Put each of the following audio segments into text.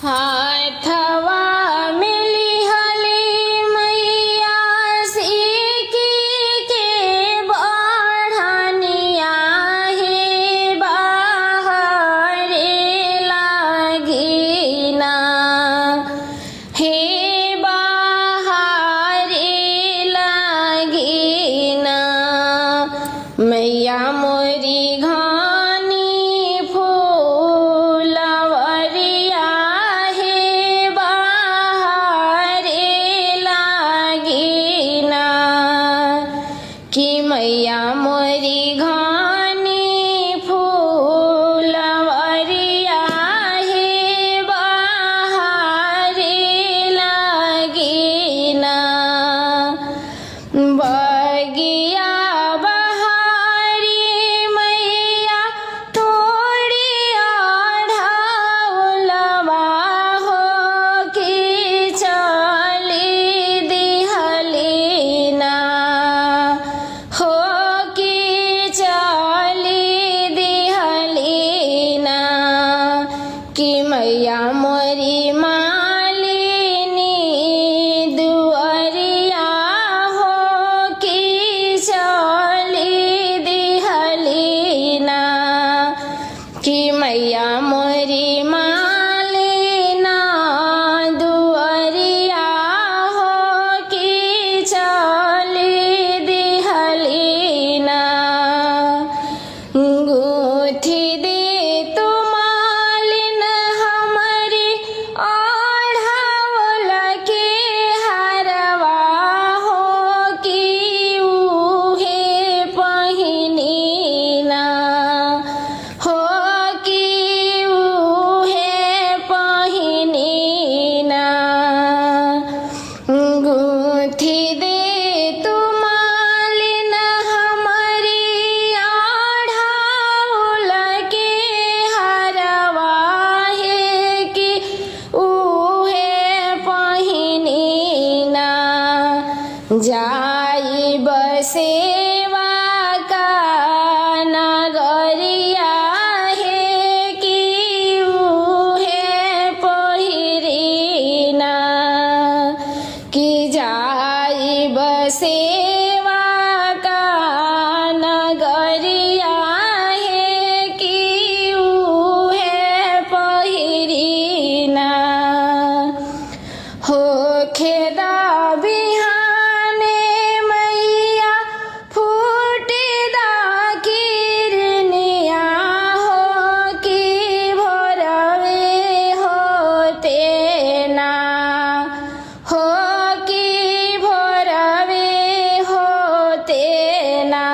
हाथवा मिली हली मैया सीकी के बढ़निया हे बाहरे लागिना हे बाहरे लागिना मैया मोरी घानी फूलवरिया हे बाहरे लागिना कि मैया मोरी घानी फूलवरिया हे बाहरे लागिना बगिया बहारी मैया थोड़ी आढ़ाउलवा हो कि चली दिहलीना हो कि चली दिहलीना कि मैया मोरी मालिनी दुअरिया हो कि चली दिहलीना कि मैया मोरी मालिना दुअरिया हो कि चली दिहलीना गुथी दे तू मालिन हमारी ओढ़ावल के हरवा हो कि उहे पहिनीना हो कि उहे पहिनीना गुथी दे तू मालिन हमारी आढ़ाउल के हरवा हे कि उहे पहिनीना जाई बसेवा का नगरिया हे कि उहे पहिरीना कि जाई बसेवा का नगरिया हे कि उहे पहिरीना हो खेदा बिहाने मैया फूटेदा किरनिया हो कि भोरवे होते ना हो कि भोरवे होते ना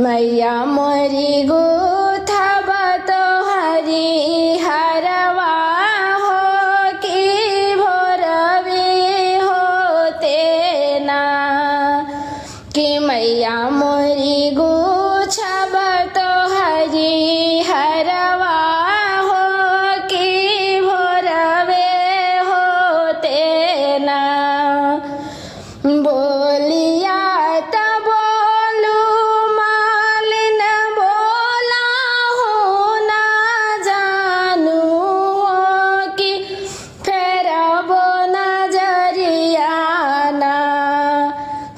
मैया मोरी गुथब तोहरी हरवा हो कि भोरवे होते ना कि मैया मोरी गुछब तोहरी हरवा हो कि भोरवे होते ना बोलिया त बोलू मालिन बोला हो ना जानू कि फेरबो नजरियाना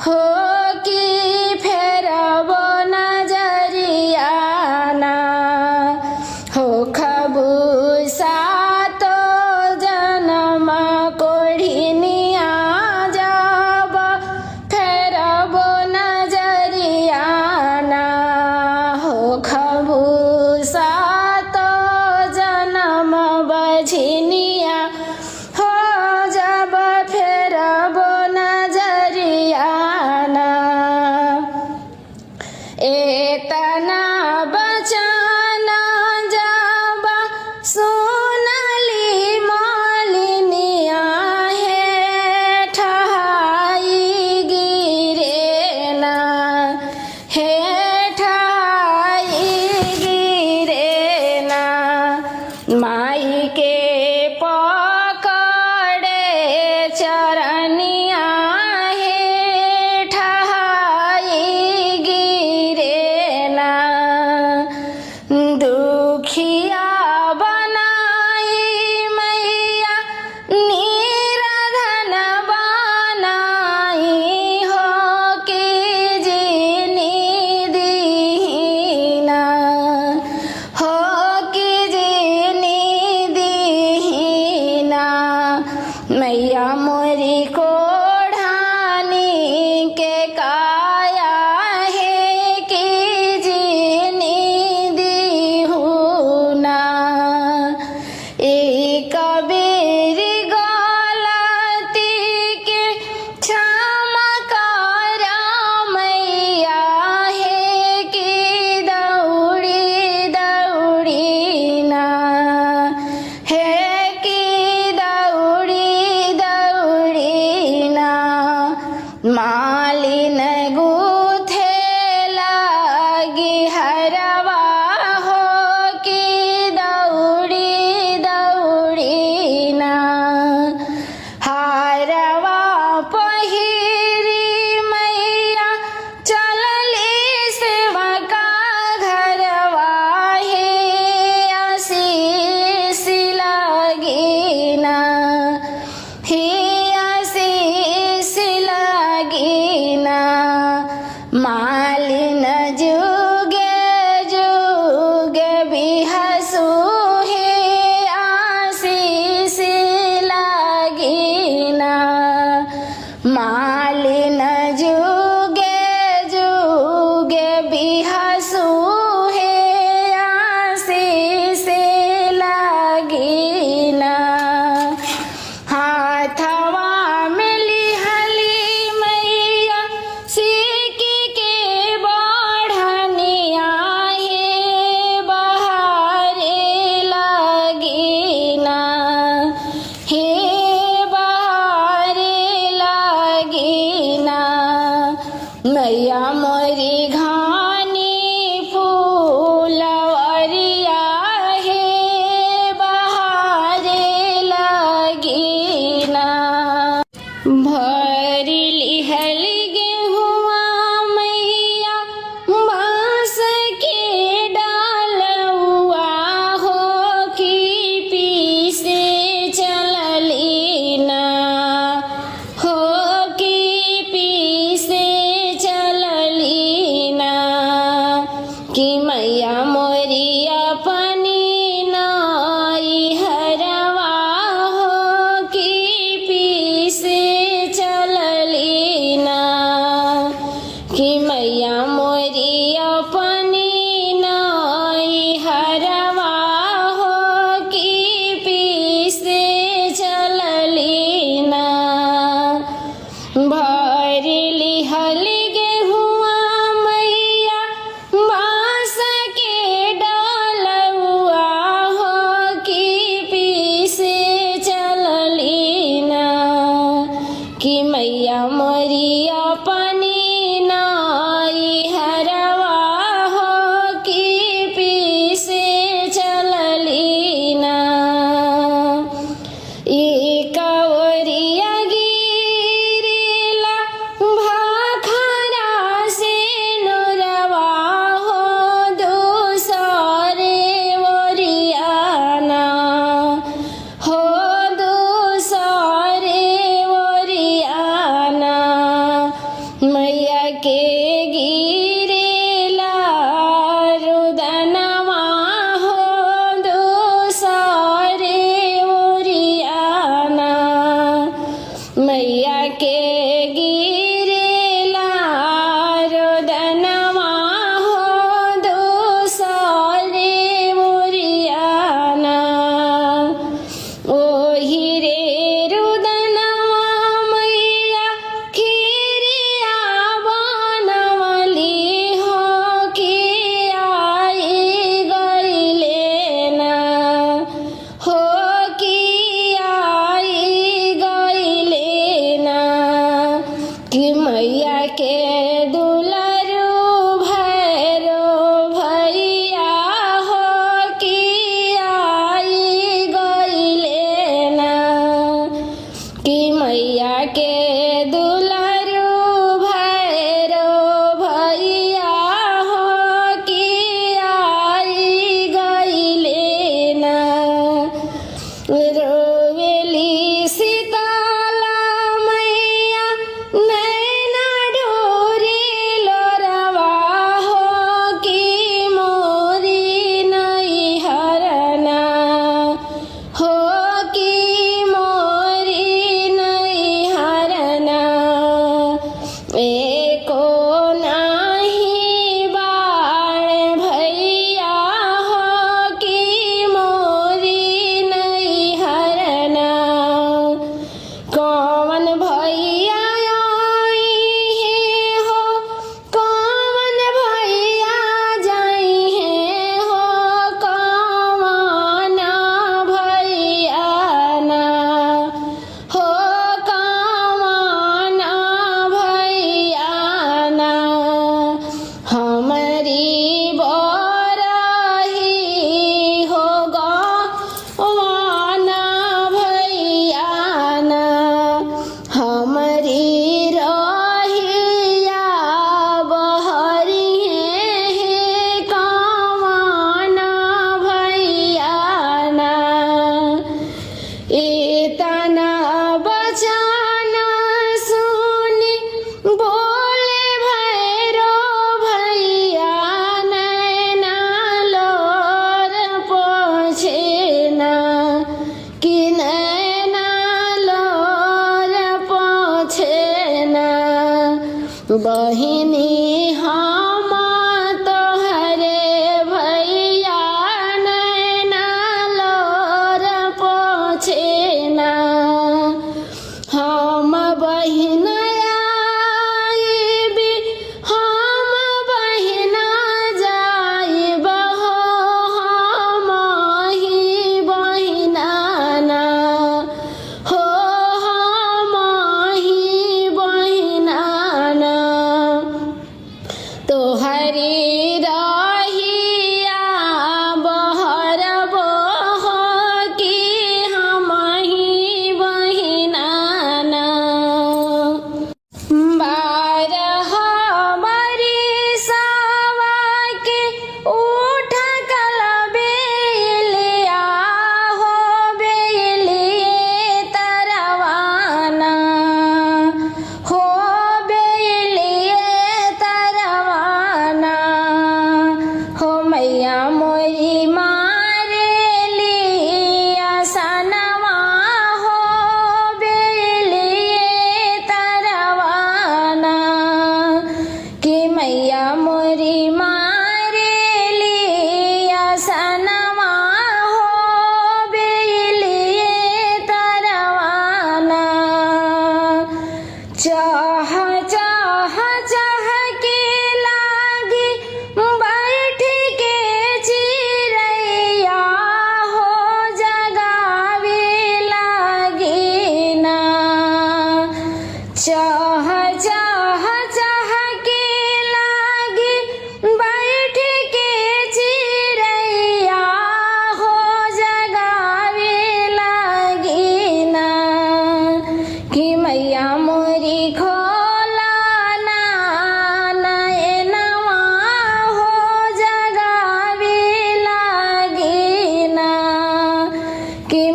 हो कि फेरबो नजरियाना हो खबूसा तो जन्म कोढ़िनिया जब फेरबो नजरियाना हो खबूसा तो जन्म बझिनिया हो जब फेरबो नजरियाना एतना बचाना जब सोनली मालिनिया हे ठहाई गिरेना हे ठहाई गिरेना माई के पकड़े चरनिया हे ठहाई गिरेना दुखिया बनाई मैं लगीना हाथवा में लिहली मैया सीकी के बढ़निया हे बहारे लगीना हे बहारे लगीना मैया मोरी घानी फूलवरिया हे बहारे लगीना भरी लिहल गेहुआ मैया बांस के डालुआ हो की पीसे चललीना हो की पीसे चललीना कि मैया मोरी अपनी नाई हरवा हो की पीसे चललीना कि मैया मोरी अपनी नाई हरवा हो की पीसे चललीना भरी लिहल गेहुआ मैया बांस के डालुआ हो की पीसे चललीना कि मैया मोरी अपनी नाई हरवा हो की पीसे चललीना कवरिया गिरेला भाखरा से नुरवा हो दूसरे ओरियाना हो दूसरे ओरियाना मैया के गिरेला रुदनवा हो दूसरे ओरियाना मैया के गिरेला रुदनवा हो दूसरे ओरियाना ओही रे रुदनवा मैया खीरिया बनवली हो कि आई गईलेना हो कि आई गईलेना कि मैया के दुलारू भैरो भैया हो कि आई गईलेना कि मैया के दुलारू भैरो भैया हो कि आई गईलेना रोवेली सीताला मैया नैना डोरे लोरवा हो कि मोरी नहीं हरना हो कि मोरी नहीं हरना एको नाही बाण भैया हो कि मोरी नहीं हरना कौन भैया आई है हो कौन भैया जाई है हो कौन भैया ना हो कौन भैया ना हमारी बोराही हो गवाना भैया ना हमारी रहिया बहरी है कवाना भैया ना इतना बचाना सुनी बोले भैरो भैया नैना लोर पोछेना कि नैना लोर पोछेना बहिनी हम तोहरे भैया नैना लोर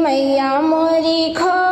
मैया मोरी खो